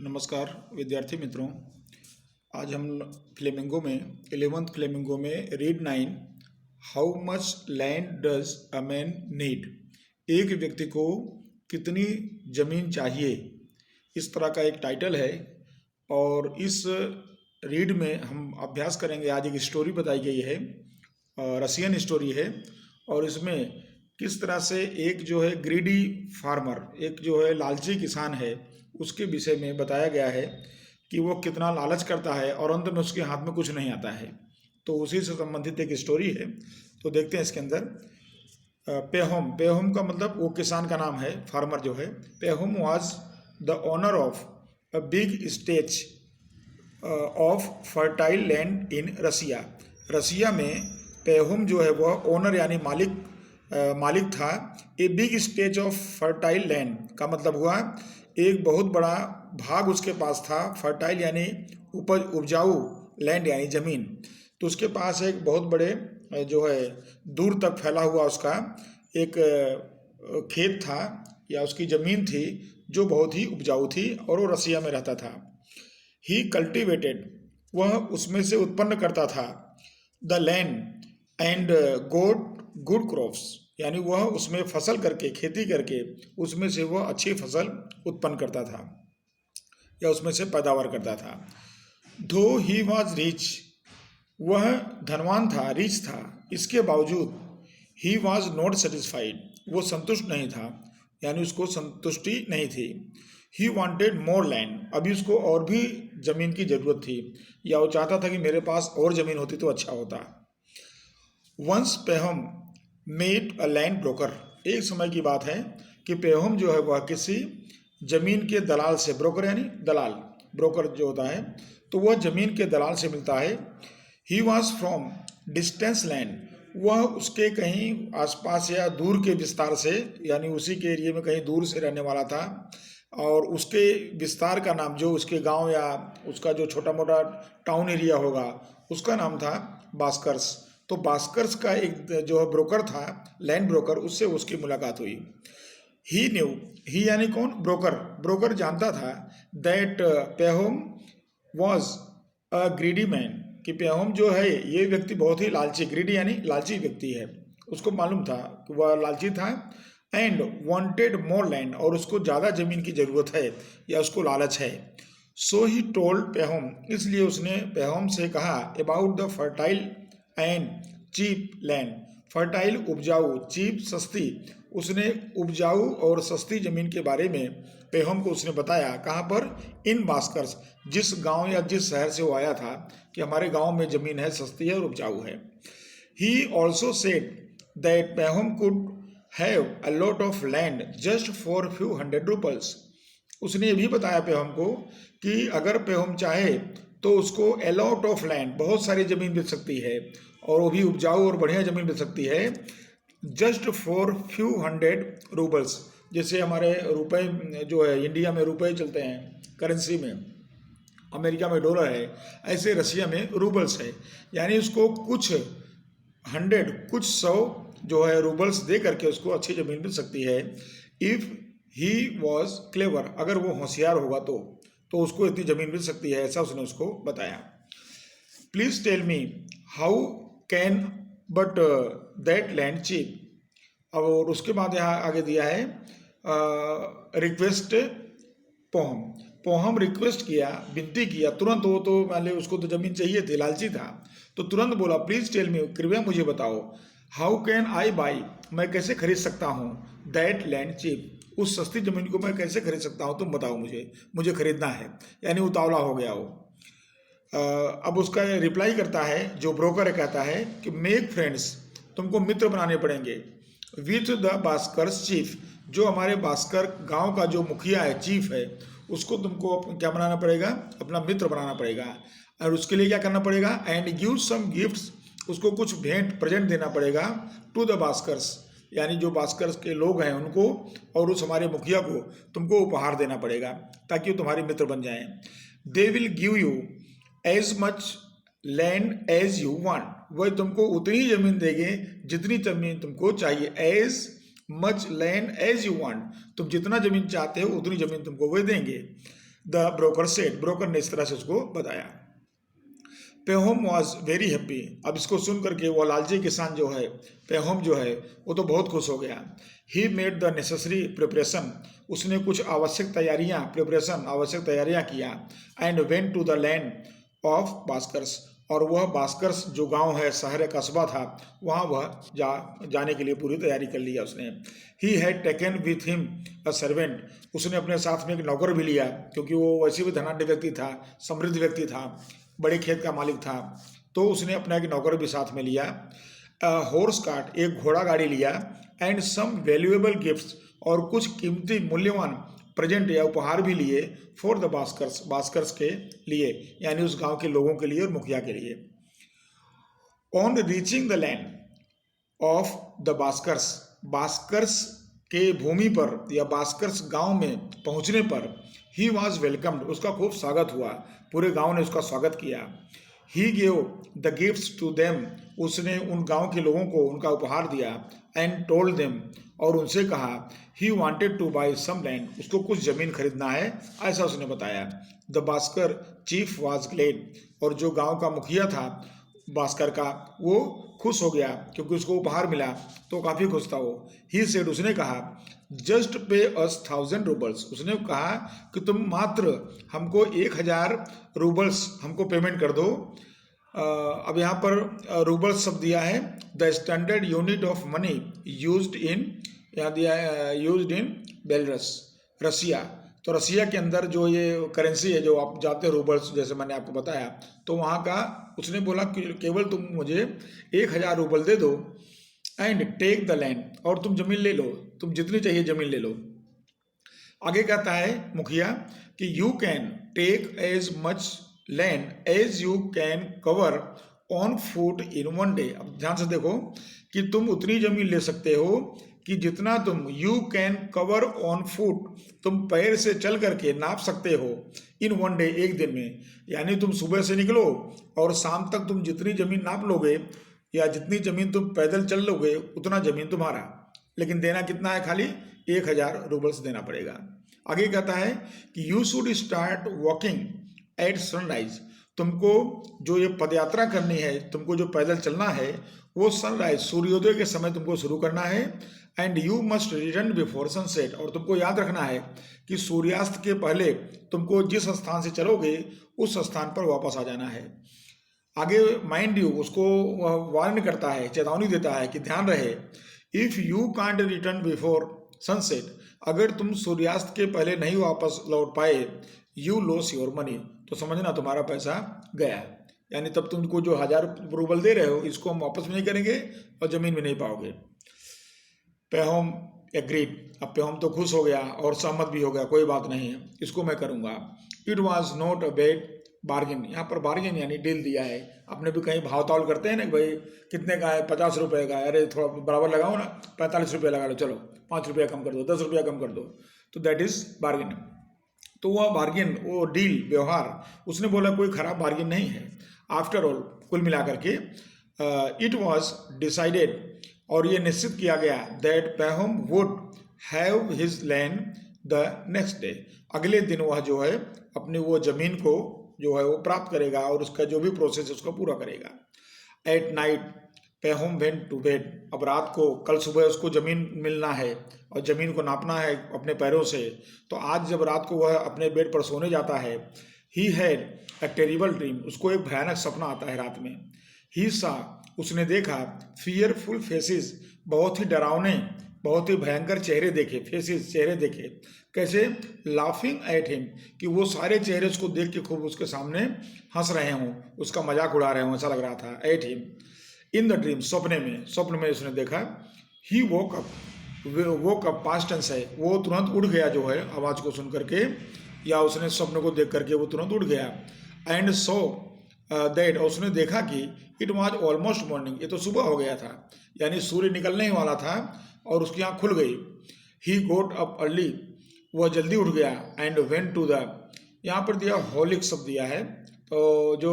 नमस्कार विद्यार्थी मित्रों। आज हम फ्लेमिंगो में 11th फ्लेमिंगो में read 9 how much land does a man need, एक व्यक्ति को कितनी ज़मीन चाहिए, इस तरह का एक टाइटल है। और इस रीड में हम अभ्यास करेंगे। आज एक स्टोरी बताई गई है, रशियन स्टोरी है, और इसमें किस तरह से एक जो है ग्रीडी फार्मर, एक जो है लालची किसान है, उसके विषय में बताया गया है कि वो कितना लालच करता है और अंत में उसके हाथ में कुछ नहीं आता है। तो उसी से संबंधित एक स्टोरी है। तो देखते हैं इसके अंदर। पेहोम, पेहोम का मतलब वो किसान का नाम है, फार्मर जो है। Pahom was the owner of a big stretch of fertile land in Russia. Russia में पेहोम जो है वह ओनर यानी मालिक था। A big stretch of fertile land का मतलब हुआ एक बहुत बड़ा भाग उसके पास था। फर्टाइल यानी उपजाऊ, लैंड यानी ज़मीन। तो उसके पास एक बहुत बड़े जो है दूर तक फैला हुआ उसका एक खेत था या उसकी ज़मीन थी जो बहुत ही उपजाऊ थी, और वो रसिया में रहता था। ही कल्टिवेटेड, वह उसमें से उत्पन्न करता था। The land and got good crops, यानी वह उसमें फसल करके, खेती करके उसमें से वह अच्छी फसल उत्पन्न करता था या उसमें से पैदावार करता था। दो ही वॉज रिच, वह धनवान था, रिच था, इसके बावजूद ही वॉज नॉट सेटिस्फाइड, वो संतुष्ट नहीं था, यानी उसको संतुष्टि नहीं थी। ही वॉन्टेड मोर लैंड, अभी उसको और भी ज़मीन की ज़रूरत थी, या वो चाहता था कि मेरे पास और ज़मीन होती तो अच्छा होता। Once Pahom met a land broker, एक समय की बात है कि पेहोम जो है वह किसी ज़मीन के दलाल से, ब्रोकर यानी दलाल, ब्रोकर जो होता है, तो वह ज़मीन के दलाल से मिलता है। He was from distance land, वह उसके कहीं आसपास या दूर के विस्तार से, यानी उसी के एरिए में कहीं दूर से रहने वाला था। और उसके विस्तार का नाम, जो उसके गांव या उसका जो छोटा मोटा टाउन एरिया होगा, उसका नाम था बास्कर्स। तो बास्कर्स का एक जो ब्रोकर था, लैंड ब्रोकर, उससे उसकी मुलाकात हुई। ही न्यू, ही यानी कौन? ब्रोकर। ब्रोकर जानता था that Pahom was a greedy man, कि पेहोम जो है ये व्यक्ति बहुत ही लालची, ग्रीडी यानी लालची व्यक्ति है, उसको मालूम था कि वह लालची था। एंड वांटेड मोर लैंड, और उसको ज़्यादा ज़मीन की ज़रूरत है या उसको लालच है। सो ही टोल्ड पेहोम, इसलिए उसने पेहोम से कहा about the fertile and cheap land, fertile उपजाऊ, चीप सस्ती, उसने उपजाऊ और सस्ती ज़मीन के बारे में पेहोम को उसने बताया। कहाँ पर? इन बास्कर्स, जिस गांव या जिस शहर से वो आया था, कि हमारे गांव में ज़मीन है, सस्ती है और उपजाऊ है। He also said that Pahom could have a lot of land just for few hundred roubles, उसने ये भी बताया पेहोम को कि अगर पेहोम चाहे तो उसको अ लॉट ऑफ लैंड, बहुत सारी ज़मीन मिल सकती है, और वो भी उपजाऊ और बढ़िया ज़मीन मिल सकती है, just for few hundred roubles, जैसे हमारे रुपए जो है इंडिया में रुपए चलते हैं करेंसी में, अमेरिका में डॉलर है, ऐसे रसिया में रूबल्स है। यानी उसको कुछ हंड्रेड, कुछ सौ जो है रूबल्स दे करके उसको अच्छी ज़मीन मिल सकती है। इफ़ ही वॉज क्लेवर, अगर वो होशियार होगा तो उसको इतनी ज़मीन मिल सकती है, ऐसा उसने उसको बताया। Please tell me how can but that land cheap, और उसके बाद यहाँ आगे दिया है रिक्वेस्ट पोहम, पोहम रिक्वेस्ट किया, विनती किया तुरंत। वो तो पहले उसको तो ज़मीन चाहिए थी, लालची था, तो तुरंत बोला प्लीज़ टेल मी, कृपया मुझे बताओ, हाउ कैन आई बाई, मैं कैसे खरीद सकता हूँ, दैट लैंड चीप, उस सस्ती ज़मीन को मैं कैसे खरीद सकता हूँ, तुम बताओ मुझे खरीदना है। यानी उतावला हो गया वो। अब उसका रिप्लाई करता है जो ब्रोकर है, कहता है कि मेक फ्रेंड्स, तुमको मित्र बनाने पड़ेंगे, विथ द बास्कर्स चीफ, जो हमारे बास्कर गांव का जो मुखिया है, चीफ है, उसको तुमको क्या बनाना पड़ेगा? अपना मित्र बनाना पड़ेगा। और उसके लिए क्या करना पड़ेगा? एंड गिव सम गिफ्ट्स, उसको कुछ भेंट प्रेजेंट देना पड़ेगा, टू द बास्कर्स, यानी जो बास्कर्स के लोग हैं उनको, और उस हमारे मुखिया को तुमको उपहार देना पड़ेगा ताकि वो तुम्हारे मित्र बन जाएं। They will give you as much land as you want, वह तुमको उतनी ज़मीन देंगे जितनी ज़मीन तुमको चाहिए। As much land as you want, तुम जितना ज़मीन चाहते हो उतनी ज़मीन तुमको वह देंगे। द ब्रोकर सेड, ब्रोकर ने इस तरह से उसको बताया। पेहोम वॉज वेरी हैप्पी, अब इसको सुन करके वो लालची किसान जो है पेहोम जो है वो तो बहुत खुश हो गया। He made the necessary preparation, उसने कुछ आवश्यक तैयारियां आवश्यक तैयारियां किया। And went to the land of Bashkirs, और वह बास्कर्स जो गांव है, शहर कस्बा था, वहाँ वह जाने के लिए पूरी तैयारी कर लिया उसने। ही had taken with him a servant, उसने अपने साथ में एक नौकर भी लिया, क्योंकि वो वैसे भी धनाढ्य व्यक्ति था, समृद्ध व्यक्ति था, बड़े खेत का मालिक था, तो उसने अपना एक नौकर भी साथ में लिया। हॉर्स कार्ट, एक घोड़ा गाड़ी लिया। एंड सम वैल्यूएबल गिफ्ट्स, और कुछ कीमती मूल्यवान प्रेजेंट या उपहार भी लिए। फॉर द बास्कर्स, बास्कर्स के लिए, यानी उस गांव के लोगों के लिए और मुखिया के लिए। On reaching the land of the Bashkirs, Bashkirs के भूमि पर या बास्कर्स गांव में पहुंचने पर ही वॉज वेलकम्ड, उसका खूब स्वागत हुआ, पूरे गांव ने उसका स्वागत किया। He gave the gifts to them, उसने उन गांव के लोगों को उनका उपहार दिया। एंड टोल्ड देम, और उनसे कहा। He wanted to buy some land, उसको कुछ जमीन खरीदना है, ऐसा उसने बताया। The Bashkir chief was glad, और जो गांव का मुखिया था बास्कर का, वो खुश हो गया क्योंकि उसको उपहार मिला, तो काफ़ी खुश था वो। ही सेड, उसने कहा। जस्ट पे अस 1000 रूबल्स, उसने कहा कि तुम मात्र हमको 1000 रूबल्स हमको पेमेंट कर दो। अब यहाँ पर रूबल्स शब्द दिया है, the standard unit of money used in, यहाँ दिया है यूज्ड इन बेलारूस, रसिया। तो रसिया के अंदर जो ये करेंसी है, जो आप जानते हैं रूबल्स, जैसे मैंने आपको बताया, तो वहाँ का उसने बोला कि केवल तुम मुझे 1000 रूबल दे दो। एंड टेक द लैंड, और तुम जमीन ले लो, तुम जितनी चाहिए जमीन ले लो। आगे कहता है मुखिया कि you can take as much land as you can cover on foot in one day. अब ध्यान से देखो कि तुम उतनी जमीन ले सकते हो कि जितना तुम, you can cover on foot, तुम पैर से चल करके नाप सकते हो, इन वन डे, एक दिन में। यानी तुम सुबह से निकलो और शाम तक तुम जितनी जमीन नाप लोगे या जितनी जमीन तुम पैदल चल लोगे, उतना जमीन तुम्हारा, लेकिन देना कितना है, खाली 1000 रूबल्स देना पड़ेगा। आगे कहता है कि you should start walking at sunrise, तुमको जो ये पदयात्रा करनी है, तुमको जो पैदल चलना है, वो सनराइज, सूर्योदय के समय तुमको शुरू करना है। And you must return before sunset, और तुमको याद रखना है कि सूर्यास्त के पहले तुमको जिस स्थान से चलोगे उस स्थान पर वापस आ जाना है। आगे माइंड यू, उसको वार्न करता है, चेतावनी देता है कि ध्यान रहे। If you can't return before sunset, अगर तुम सूर्यास्त के पहले नहीं वापस लौट पाए, यू लॉस योर मनी, तो समझना तुम्हारा पैसा गया। यानी तब तुमको जो 1000 रूबल दे रहे हो, इसको हम वापस भी नहीं करेंगे और जमीन भी नहीं पाओगे। पेहोम एग्रीड, अब पेहोम तो खुश हो गया और सहमत भी हो गया, कोई बात नहीं है, इसको मैं करूँगा। It was not a bad bargain, यहाँ पर बार्गेन यानी डील दिया है। आपने भी कहीं भाव ताल करते हैं ना, भाई कितने का है, 50 रुपये का, अरे थोड़ा बराबर लगाओ ना, 45 रुपये लगा लो, चलो 5 रुपया कम कर दो, 10 रुपया कम कर दो, तो दैट इज बार्गेन। तो वह बार्गेन, वो डील, व्यवहार, उसने बोला कोई खराब बार्गेन नहीं है। आफ्टर ऑल, कुल मिलाकर के इट वॉज डिसाइडेड, और ये निश्चित किया गया, that Pahom would have his land the next day, अगले दिन वह जो है अपनी वो जमीन को जो है वो प्राप्त करेगा और उसका जो भी प्रोसेस है उसको पूरा करेगा। At night Pahom went to bed, अब रात को, कल सुबह उसको जमीन मिलना है और जमीन को नापना है अपने पैरों से, तो आज जब रात को वह अपने बेड पर सोने जाता है, he had a terrible dream, उसको एक भयानक सपना आता है रात में। ही सा, उसने देखा, फियरफुल फेसेस, बहुत ही डरावने, बहुत ही भयंकर चेहरे देखे, फेसेस, चेहरे देखे। कैसे? लाफिंग एट हिम, कि वो सारे चेहरे उसको देख के खूब उसके सामने हंस रहे हों, उसका मजाक उड़ा रहे हों, ऐसा लग रहा था। At him in the dream, स्वप्न में उसने देखा। ही वोक अप, पास्ट टेंस है, वो तुरंत उठ गया जो है आवाज़ को सुन करके, या उसने स्वप्न को देख करके वो तुरंत उठ गया। एंड सो दैट, उसने देखा कि इट वॉज ऑलमोस्ट मॉर्निंग, ये तो सुबह हो गया था, यानी सूर्य निकलने ही वाला था और उसकी आँख खुल गई। ही गोट अप अर्ली, वह जल्दी उठ गया। एंड वेंट टू द, यहाँ पर दिया होलिक शब्द दिया है, तो जो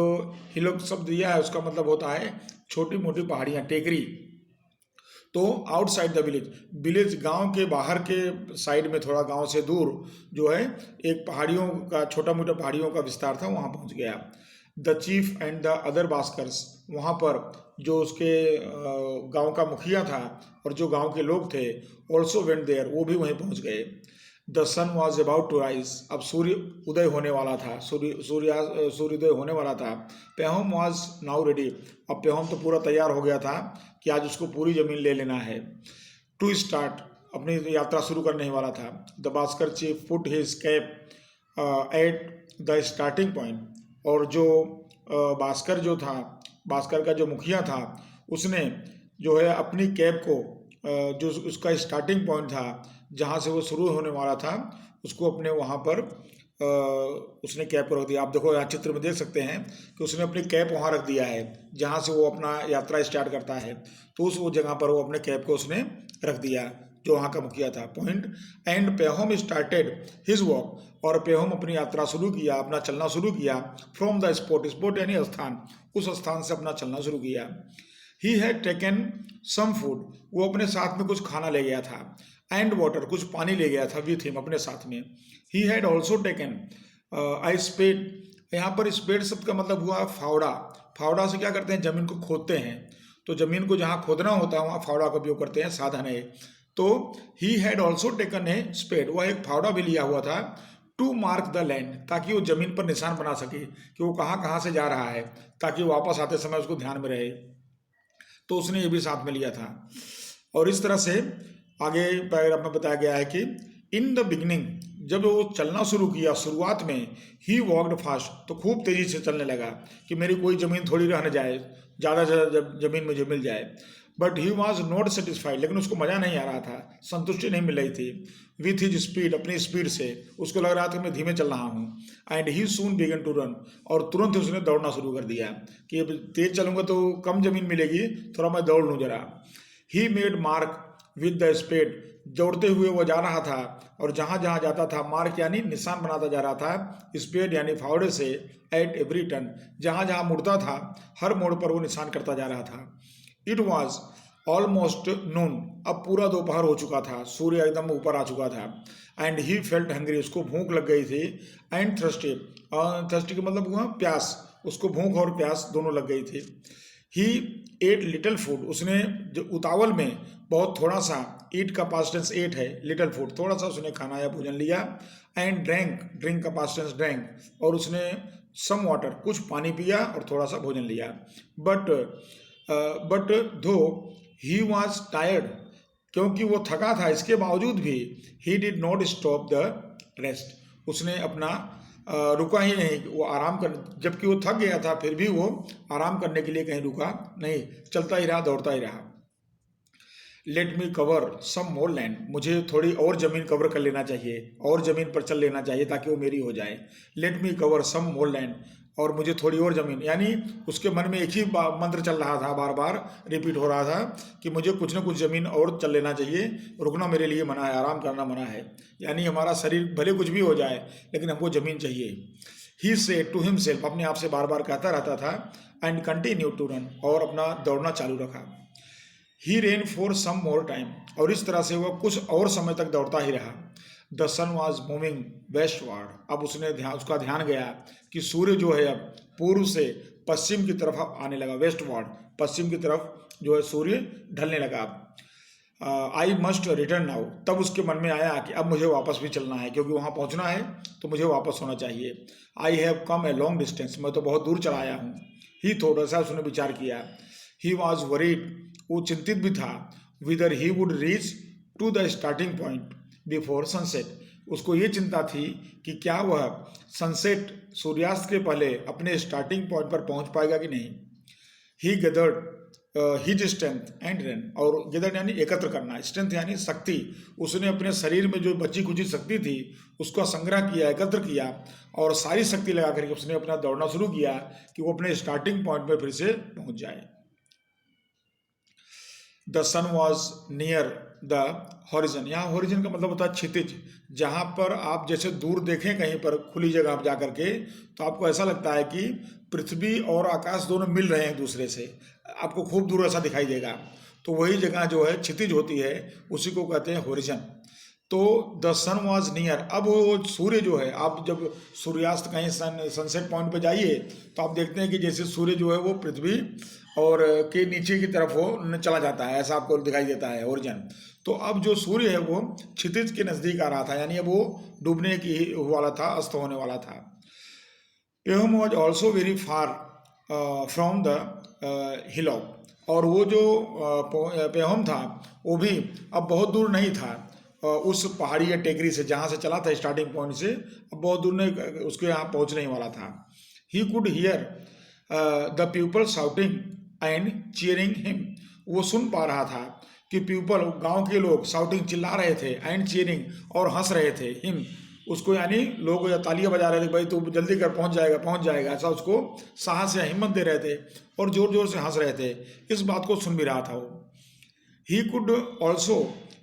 हिलोक शब्द दिया है उसका मतलब होता है छोटी मोटी पहाड़ियाँ, टेकरी। तो आउटसाइड द विलेज, विलेज गांव के बाहर के साइड में, थोड़ा गांव से दूर जो है एक पहाड़ियों का, छोटा मोटा पहाड़ियों का विस्तार था, वहां पहुंच गया। The chief and the other Bashkirs, वहां पर जो उसके गांव का मुखिया था और जो गांव के लोग थे, ऑल्सो वेंट देयर, वो भी वहीं पहुंच गए। The sun was about to rise, अब सूर्य उदय होने वाला था, सूर्योदय होने वाला था। पेहोम वॉज नाउ रेडी, अब पेहोम तो पूरा तैयार हो गया था कि आज उसको पूरी जमीन ले लेना है। टू स्टार्ट, अपनी यात्रा शुरू करने वाला था। The Bashkir chief put his cap at the starting point, और जो भास्कर जो था, भास्कर का जो मुखिया था, उसने जो है अपनी कैब को जो उसका स्टार्टिंग पॉइंट था, जहाँ से वो शुरू होने वाला था, उसको अपने वहाँ पर उसने कैब को रख दिया। आप देखो यहाँ चित्र में देख सकते हैं कि उसने अपनी कैब वहाँ रख दिया है जहाँ से वो अपना यात्रा स्टार्ट करता है, तो उस वो जगह पर वो अपने कैब को उसने रख दिया जो वहाँ का मुखिया था। Point and Pahom started his walk, और पेहोम अपनी यात्रा शुरू किया, अपना चलना शुरू किया। फ्रॉम द स्पॉट, स्पॉट यानी स्थान, उस स्थान से अपना चलना शुरू किया। He had taken some food, वो अपने साथ में कुछ खाना ले गया था। एंड वाटर, कुछ पानी ले गया था विथ हिम, अपने साथ में। He had also taken I spade, यहाँ पर स्पेड शब्द का मतलब हुआ फावड़ा। फावड़ा से क्या करते हैं, जमीन को खोदते हैं, तो जमीन को जहाँ खोदना होता है वहाँ फावड़ा का उपयोग करते हैं, साधन है। तो he had also taken a spade, वह एक फावड़ा भी लिया हुआ था। टू मार्क द लैंड, ताकि वो जमीन पर निशान बना सके कि वो कहाँ कहाँ से जा रहा है, ताकि वापस आते समय उसको ध्यान में रहे। तो उसने ये भी साथ में लिया था। और इस तरह से आगे पैराग्राफ में बताया गया है कि इन द बिगिनिंग, जब वो चलना शुरू किया शुरुआत में, ही वॉकड फास्ट, तो खूब तेजी से चलने लगा कि मेरी कोई ज़मीन थोड़ी रह न जाए, ज़्यादा से ज़्यादा ज़मीन मुझे मिल जाए। But he was not satisfied, लेकिन उसको मज़ा नहीं आ रहा था, संतुष्टि नहीं मिल रही थी। विथ हिज स्पीड, अपनी स्पीड से उसको लग रहा था कि मैं धीमे चल रहा हूँ। And he soon began to run, और तुरंत ही उसने दौड़ना शुरू कर दिया कि अब तेज चलूंगा तो कम जमीन मिलेगी, थोड़ा मैं दौड़ लूँ जरा। He made mark with the spade, दौड़ते हुए वो जा रहा था, और जहाँ जहाँ जाता था, मार्क यानी निशान बनाता जा रहा था, स्पेड यानी फावड़े से, एट एवरी टर्न, जहाँ जहाँ मुड़ता था हर मोड़ पर वो निशान करता जा रहा था। इट वॉज ऑलमोस्ट नून, अब पूरा दोपहर हो चुका था, सूर्य एकदम ऊपर आ चुका था। एंड ही फेल्ट हंग्री, उसको भूख लग गई थी। एंड थर्स्टी, थर्स्टी का मतलब हुआ प्यास, उसको भूख और प्यास दोनों लग गई थी। ही एट लिटिल फूड, उसने जो उतावल में बहुत थोड़ा सा, ईट का पास्ट टेंस एट है, लिटिल फूड थोड़ा सा उसने खाना या भोजन लिया। एंड ड्रैंक, ड्रिंक का पास्ट टेंस ड्रैंक, और उसने सम वाटर, कुछ पानी पिया और थोड़ा सा भोजन लिया। बट दो ही वॉज टायर्ड, क्योंकि वो थका था, इसके बावजूद भी he did not stop the rest, उसने अपना रुका ही नहीं, वो आराम कर, जबकि वो थक गया था फिर भी वो आराम करने के लिए कहीं रुका नहीं, चलता ही रहा, दौड़ता ही रहा। Let me cover some more land, मुझे थोड़ी और ज़मीन कवर कर लेना चाहिए, और ज़मीन पर चल लेना चाहिए ताकि वो मेरी हो जाए। Let me cover some more land, और मुझे थोड़ी और ज़मीन, यानी उसके मन में एक ही मंत्र चल रहा था, बार बार रिपीट हो रहा था कि मुझे कुछ ना कुछ ज़मीन और चल लेना चाहिए, रुकना मेरे लिए मना है, आराम करना मना है, यानी हमारा शरीर भले कुछ भी हो जाए लेकिन हमको ज़मीन चाहिए। ही सेड टू हिमसेल्फ, अपने आप से बार बार कहता रहता था। एंड कंटिन्यू टू रन, और अपना दौड़ना चालू रखा। He ran for some more time, और इस तरह से वह कुछ और समय तक दौड़ता ही रहा। The sun was moving westward, अब उसका ध्यान गया कि सूर्य जो है अब पूर्व से पश्चिम की तरफ आने लगा, वेस्टवर्ड, पश्चिम की तरफ जो है सूर्य ढलने लगा। आई मस्ट रिटर्न नाउ, तब उसके मन में आया कि अब मुझे वापस भी चलना है, क्योंकि वहाँ पहुँचना है तो मुझे वापस होना चाहिए। I have come a long distance, मैं तो बहुत दूर चला आया हूँ। ही थोड़ा सा उसने विचार किया। ही वॉज वरीड, वो चिंतित भी था। Whether he would reach to the starting point before sunset, उसको ये चिंता थी कि क्या वह सनसेट, सूर्यास्त के पहले अपने स्टार्टिंग पॉइंट पर पहुंच पाएगा कि नहीं। He gathered his strength and ran, और गैदर्ड यानी एकत्र करना, स्ट्रेंथ यानी शक्ति, उसने अपने शरीर में जो बची खुची शक्ति थी उसका संग्रह किया, एकत्र किया, और सारी शक्ति लगा करके उसने अपना दौड़ना शुरू किया कि वो अपने स्टार्टिंग पॉइंट पर फिर से पहुंच जाए। The sun was near the horizon, यहाँ हॉरिजन का मतलब होता है क्षितिज, जहाँ पर आप जैसे दूर देखें कहीं पर खुली जगह आप जा करके, तो आपको ऐसा लगता है कि पृथ्वी और आकाश दोनों मिल रहे हैं एक दूसरे से, आपको खूब दूर ऐसा दिखाई देगा। तो वही जगह जो है क्षितिज होती है उसी को कहते हैं होरिजन। तो द सन वॉज नियर, अब वो सूर्य जो है, आप जब सूर्यास्त कहीं सनसेट पॉइंट पे जाइए तो आप देखते हैं कि जैसे सूर्य जो है वो पृथ्वी और के नीचे की तरफ वो चला जाता है, ऐसा आपको दिखाई देता है ओरिजिन। तो अब जो सूर्य है वो क्षितिज के नज़दीक आ रहा था, यानी अब वो डूबने की वाला था, अस्त होने वाला था। Pahom was also very far from the hillock, और वो जो पेहम था वो भी अब बहुत दूर नहीं था उस पहाड़ी या टेकरी से जहाँ से चला था स्टार्टिंग पॉइंट से, अब बहुत दूर नहीं उसके यहाँ पहुँचने ही वाला था। He could hear the people shouting and cheering him, वो सुन पा रहा था कि पीपल गांव के लोग शाउटिंग चिल्ला रहे थे, एंड चीयरिंग और हंस रहे थे, हिम उसको, यानी लोग तालियां बजा रहे थे, भाई तू जल्दी कर, पहुंच जाएगा, ऐसा उसको साहस या हिम्मत दे रहे थे और जोर जोर से हंस रहे थे। इस बात को सुन भी रहा था वो। He could also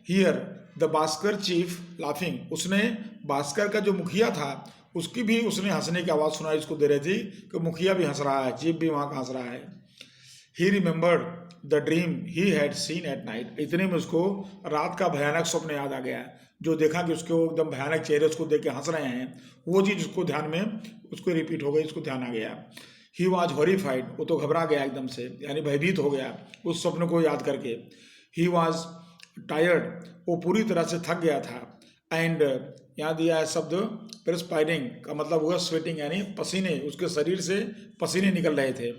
here the Bhaskar chief laughing, उसने भास्कर का जो मुखिया था उसकी भी उसने हंसने की आवाज़ सुनाई, इसको दे रही थी कि मुखिया भी हंस रहा है, चीफ भी वहाँ का हंस रहा है। ही remembered the dream he had seen at night, इतने में उसको रात का भयानक स्वप्न याद आ गया, जो देखा कि उसके वो एकदम भयानक चेहरे उसको देख के हंस रहे हैं, वो चीज़ उसको ध्यान में उसको रिपीट हो गई, उसको ध्यान आ गया। ही वॉज हॉरिफाइड, वो तो घबरा गया एकदम से, यानी भयभीत हो गया उस स्वप्न को याद करके। ही वॉज टायर्ड, वो पूरी तरह से थक गया था। एंड यहाँ दिया है शब्द परस्पायरिंग का मतलब हुआ स्वेटिंग, यानी पसीने, उसके शरीर से पसीने निकल रहे थे,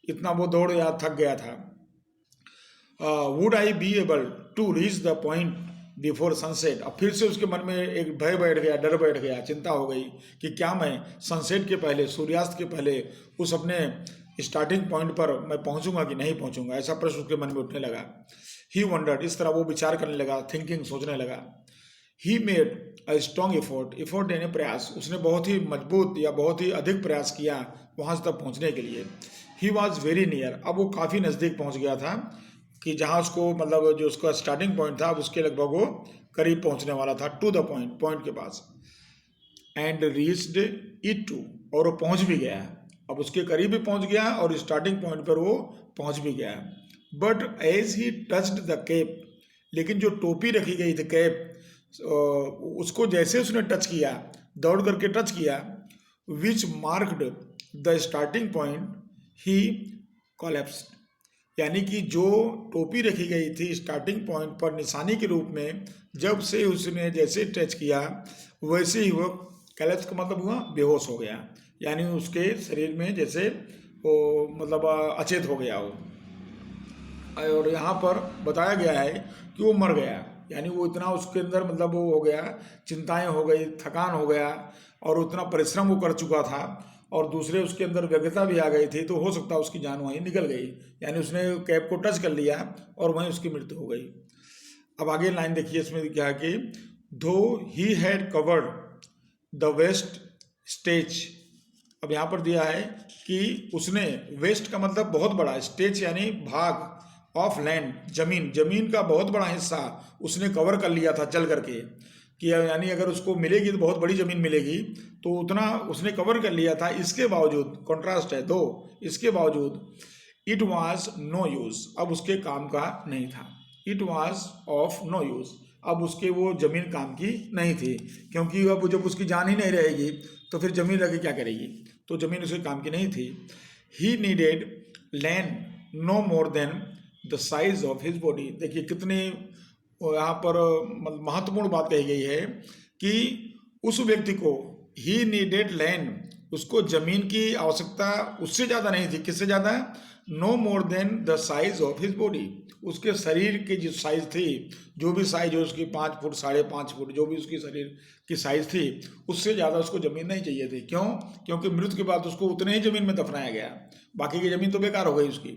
इतना वो दौड़ या थक गया था। Would I be able to reach the point before sunset, अब फिर से उसके मन में एक भय बैठ गया, डर बैठ गया, चिंता हो गई कि क्या मैं सनसेट के पहले, सूर्यास्त के पहले उस अपने स्टार्टिंग पॉइंट पर मैं पहुंचूंगा कि नहीं पहुंचूंगा, ऐसा प्रश्न उसके मन में उठने लगा। ही वंडर्ड, इस तरह वो विचार करने लगा, थिंकिंग, सोचने लगा। He made a strong effort यानी प्रयास, उसने बहुत ही मजबूत या बहुत ही अधिक प्रयास किया वहाँ तक पहुँचने के लिए। ही वॉज वेरी नियर, अब वो काफ़ी नज़दीक पहुँच गया था कि जहाँ उसको मतलब जो उसका स्टार्टिंग पॉइंट था उसके लगभग वो करीब पहुँचने वाला था, टू द पॉइंट के पास। एंड रीच्ड इट टू, और वो पहुँच भी गया, अब उसके करीब भी पहुँच गया और स्टार्टिंग पॉइंट पर वो पहुँच भी गया। But as he touched the cap, लेकिन जो टोपी रखी गई थी कैप, उसको जैसे उसने टच किया, दौड़ करके टच किया, which marked the starting point he collapsed, यानी कि जो टोपी रखी गई थी स्टार्टिंग पॉइंट पर निशानी के रूप में, जब से उसने जैसे टच किया वैसे ही वो कोलैप्स का मतलब हुआ बेहोश हो गया, यानी उसके शरीर में जैसे वो मतलब अचेत हो गया वो। और यहाँ पर बताया गया है कि वो मर गया, यानी वो इतना उसके अंदर मतलब वो हो गया, चिंताएं हो गई, थकान हो गया, और उतना परिश्रम वो कर चुका था और दूसरे उसके अंदर व्यग्रता भी आ गई थी, तो हो सकता है उसकी जान वहीं निकल गई, यानी उसने कैप को टच कर लिया और वहीं उसकी मृत्यु हो गई। अब आगे लाइन देखिए, इसमें क्या है कि though he had covered the west stage, अब यहाँ पर दिया है कि उसने, वेस्ट का मतलब बहुत बड़ा, स्टेज यानी भाग, ऑफ लैंड जमीन का बहुत बड़ा हिस्सा उसने कवर कर लिया था चल करके, कि यानी अगर उसको मिलेगी तो बहुत बड़ी ज़मीन मिलेगी, तो उतना उसने कवर कर लिया था। इसके बावजूद, कॉन्ट्रास्ट है दो, इसके बावजूद इट वाज नो यूज़, अब उसके काम का नहीं था। It was of no use, अब उसके वो ज़मीन काम की नहीं थी, क्योंकि अब जब उसकी जान ही नहीं रहेगी तो फिर ज़मीन रख के क्या करेगी, तो ज़मीन उसके काम की नहीं थी। He needed land no more than the size of his body, देखिए कितनी यहाँ पर महत्वपूर्ण बात कही गई है कि उस व्यक्ति को ही नीडेड लैंड, उसको जमीन की आवश्यकता उससे ज़्यादा नहीं थी, किससे ज़्यादा, no more than the size of his body, उसके शरीर की जो साइज थी, जो भी साइज हो उसकी 5 फुट 5.5 फुट जो भी उसकी शरीर की साइज थी, उससे ज़्यादा उसको ज़मीन नहीं चाहिए थी। क्यों? क्योंकि मृत्यु के बाद उसको उतने ही ज़मीन में दफनाया गया, बाकी की ज़मीन तो बेकार हो गई उसकी।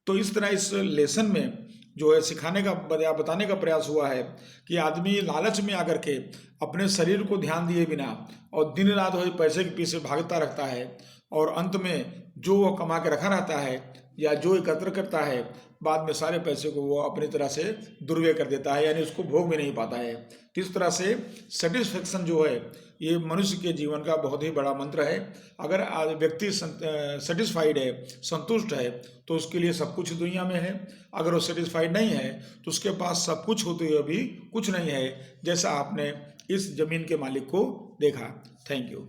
तो इस तरह इस लेसन में जो है सिखाने का या बताने का प्रयास हुआ है कि आदमी लालच में आकर के अपने शरीर को ध्यान दिए बिना और दिन रात वही पैसे के पीछे भागता रहता है और अंत में जो वो कमा के रखा रहता है या जो एकत्र करता है, बाद में सारे पैसे को वो अपनी तरह से दुर्व्यय कर देता है, यानी उसको भोग भी नहीं पाता है। किस तरह से सेटिस्फेक्शन जो है ये मनुष्य के जीवन का बहुत ही बड़ा मंत्र है। अगर व्यक्ति सेटिस्फाइड है, संतुष्ट है, तो उसके लिए सब कुछ दुनिया में है। अगर वो सेटिस्फाइड नहीं है तो उसके पास सब कुछ होते हुए भी कुछ नहीं है, जैसा आपने इस जमीन के मालिक को देखा। Thank you.